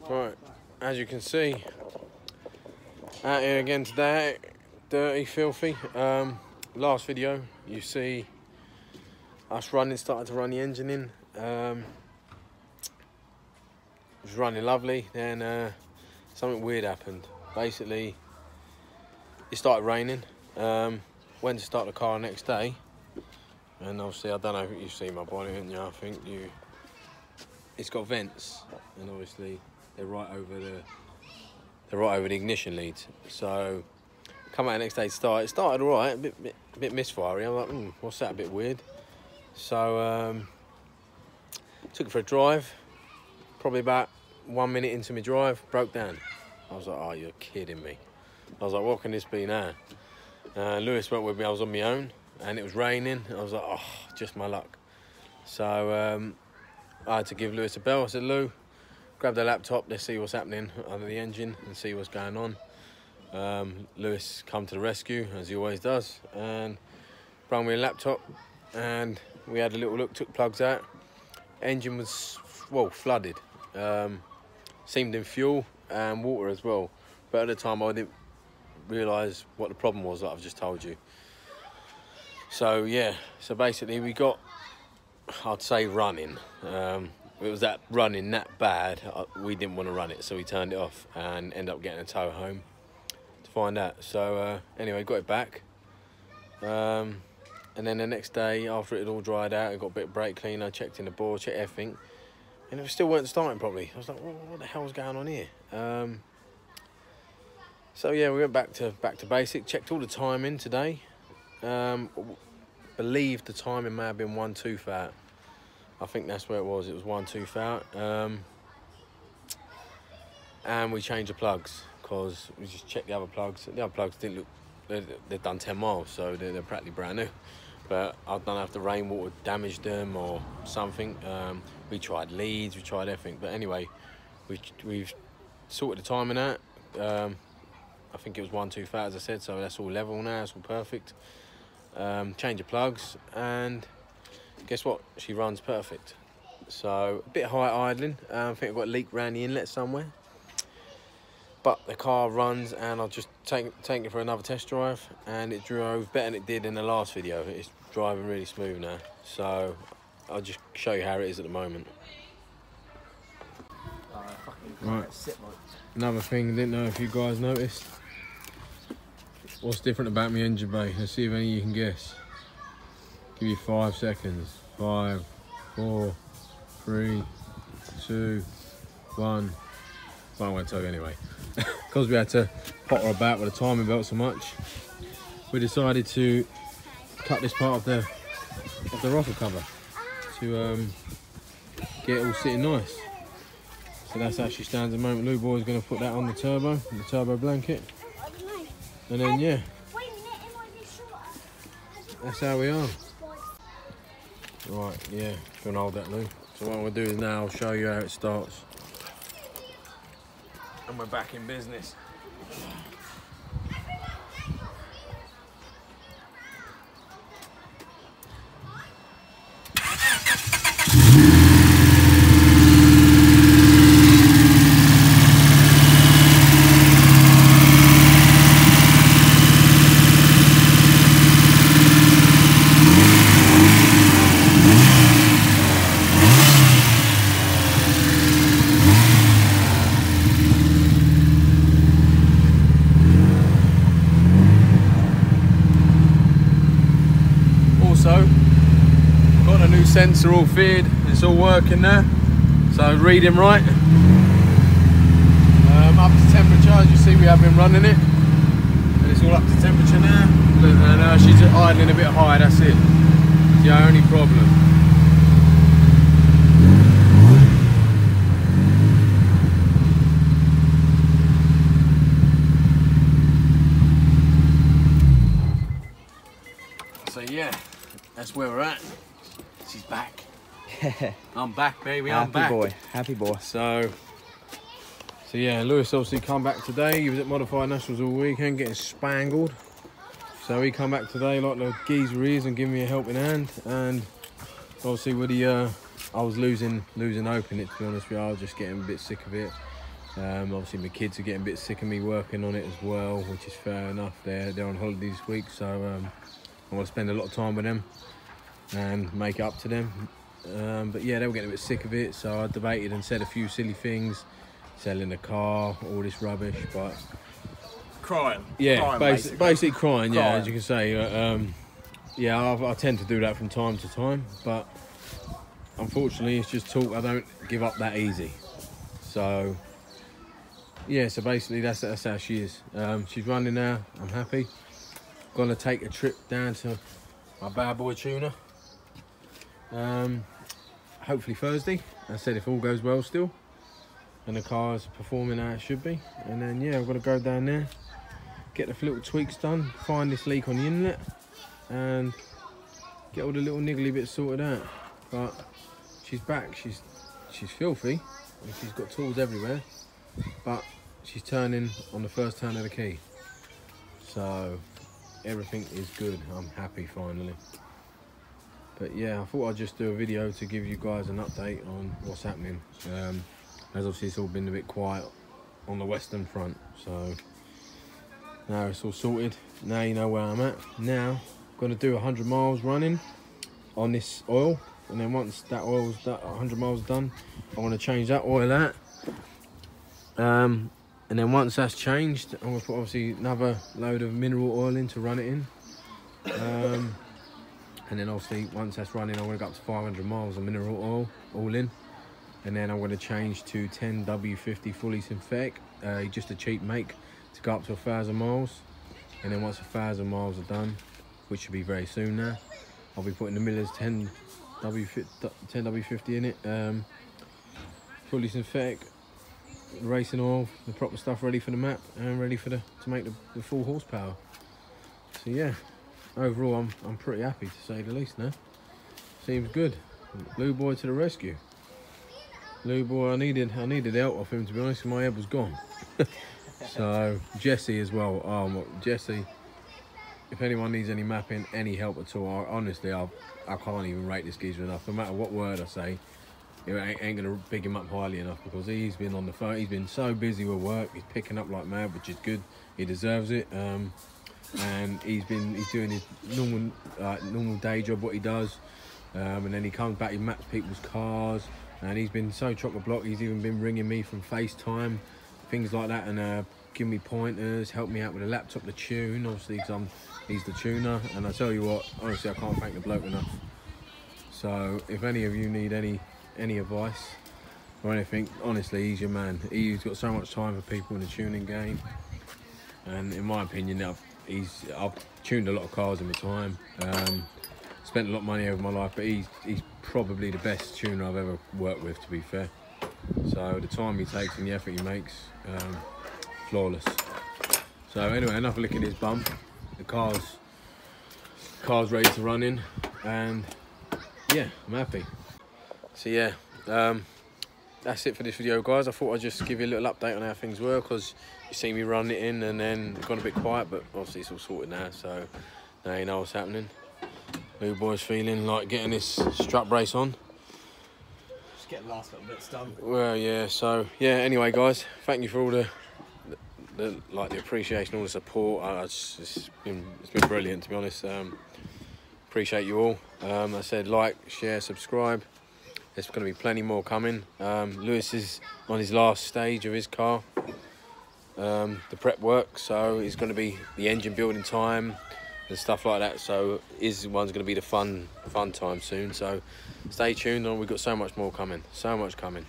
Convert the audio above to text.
Right, as you can see, out here again today, dirty, filthy. Last video, you see us started to run the engine in. It was running lovely, then something weird happened. Basically, it started raining. Went to start the car the next day, and obviously, I don't know if you've seen my bonnet, haven't you? I think it's got vents, and obviously they're right over the ignition leads. So come out the next day to start. It started all right, a bit misfirey. I'm like, what's that? A bit weird. So took it for a drive. Probably about 1 minute into my drive, broke down. I was like, oh, you're kidding me. I was like, what can this be now? Lewis went with me. I was on my own, and it was raining. I was like, oh, just my luck. So I had to give Lewis a bell. I said, Lou, grab the laptop, let's see what's happening under the engine and see what's going on. Lewis come to the rescue, as he always does, and brought me a laptop, and we had a little look, took plugs out. Engine was, well, flooded. Seemed in fuel and water as well. But at the time, I didn't realise what the problem was that I've just told you. So, yeah, so basically we got, I'd say, running. It was that running that bad, we didn't want to run it, so we turned it off and ended up getting a tow home to find out. So anyway, got it back, and then the next day after it had all dried out, I got a bit of brake cleaner, checked in the board, checked everything, and it still weren't starting properly. I was like, what the hell's going on here? So yeah, we went back to basic, checked all the timing today. Believe the timing may have been 1 tooth out. I think that's where it was. It was 1 tooth out. And we changed the plugs because we just checked the other plugs. The other plugs didn't look, they've done 10 miles, so they're practically brand new. But I don't know if the rainwater damaged them or something. We tried leads, we tried everything. But anyway, we've sorted the timing out. I think it was 1 tooth out, as I said, so that's all level now, it's all perfect. Change the plugs, and guess what? She runs perfect. So a bit high idling. I think I've got a leak around the inlet somewhere. But the car runs, and I'll just take it for another test drive, and it drove better than it did in the last video. It's driving really smooth now. So I'll just show you how it is at the moment. Right. Another thing, I didn't know if you guys noticed. What's different about my engine bay? Let's see if any of you can guess. Give you 5 seconds. 5, 4, 3, 2, 1. Well, I won't tell you anyway. Because we had to potter about with the timing belt so much, we decided to cut this part of the rocker cover to get it all sitting nice. So that's actually stands at the moment. Lou Boy's going to put that on the turbo blanket. And then, yeah, that's how we are. Right, yeah, if you want to hold that, Lou. So what we'll do is now I'll show you how it starts. And we're back in business. Got a new sensor all fitted, it's all working now, so reading right. Up to temperature, as you see we have been running it, and it's all up to temperature now, and she's idling a bit high, that's it. It's the only problem. So yeah, that's where we're at. She's back. I'm back, baby. I'm back. Happy boy. So yeah, Lewis obviously come back today. He was at Modified Nationals all weekend getting spangled. So he come back today like the geezer he is and give me a helping hand. And obviously with the I was losing hope in it, to be honest with you. I was just getting a bit sick of it. Obviously my kids are getting a bit sick of me working on it as well, which is fair enough. They're on holiday this week, so I want to spend a lot of time with them and make it up to them. But yeah, they were getting a bit sick of it, so I debated and said a few silly things, selling the car, all this rubbish, but crying. Yeah, basically crying. Yeah, Crying. as you can say. Yeah, I tend to do that from time to time, but unfortunately, it's just talk. I don't give up that easy. So yeah, so basically that's how she is. She's running now. I'm happy. Gonna take a trip down to my bad boy tuner. Hopefully Thursday. I said if all goes well still, and the car's performing how it should be. And then yeah, I've got to go down there, get the little tweaks done, find this leak on the inlet, and get all the little niggly bits sorted out. But she's back. She's filthy, and she's got tools everywhere. But she's turning on the first turn of the key, so everything is good. I'm happy finally. But yeah, I thought I'd just do a video to give you guys an update on what's happening. As obviously it's all been a bit quiet on the western front, so now it's all sorted. Now you know where I'm at. Now I'm going to do 100 miles running on this oil, and then once that 100 miles done, I want to change that oil out. And then once that's changed, I'm going to put obviously another load of mineral oil in to run it in. And then obviously once that's running, I'm going to go up to 500 miles of mineral oil all in. And then I'm going to change to 10W50 fully synthetic, just a cheap make, to go up to 1,000 miles. And then once 1,000 miles are done, which should be very soon now, I'll be putting the Miller's 10W50 in it, fully synthetic, racing oil, the proper stuff ready for the map and ready for to make the full horsepower. So yeah, overall I'm pretty happy to say the least now. Seems good. Blue Boy to the rescue. Blue Boy, I needed help off him, to be honest, my head was gone. So Jesse as well. Jesse, if anyone needs any mapping, any help at all, honestly I can't even rate this geezer enough. No matter what word I say, it ain't gonna big him up highly enough, because he's been on the phone. He's been so busy with work. He's picking up like mad, which is good. He deserves it. And he's doing his normal day job, what he does. And then he comes back, he maps people's cars, and he's been so chock-a-block. He's even been ringing me from FaceTime, things like that, and giving me pointers, help me out with the laptop, the tune, obviously, because he's the tuner. And I tell you what, honestly, I can't thank the bloke enough. So if any of you need any advice or anything, honestly, he's your man. He's got so much time for people in the tuning game, and in my opinion, I've tuned a lot of cars in my time, spent a lot of money over my life, but he's probably the best tuner I've ever worked with, to be fair. So the time he takes and the effort he makes, flawless. So anyway, enough of licking his bum. The car's ready to run in, and yeah, I'm happy. So yeah, that's it for this video, guys. I thought I'd just give you a little update on how things were, because you see me run it in and then it's gone a bit quiet, but obviously it's all sorted now, so now you know what's happening. Blue Boy's feeling like getting this strut brace on. Just get the last little bits done. Well, yeah, so yeah, anyway, guys, thank you for all the appreciation, all the support. It's been brilliant, to be honest. Appreciate you all. I said like, share, subscribe. There's going to be plenty more coming. Lewis is on his last stage of his car, the prep work, so it's going to be the engine building time and stuff like that. So his one's going to be the fun time soon. So stay tuned on. We've got so much more coming, so much coming.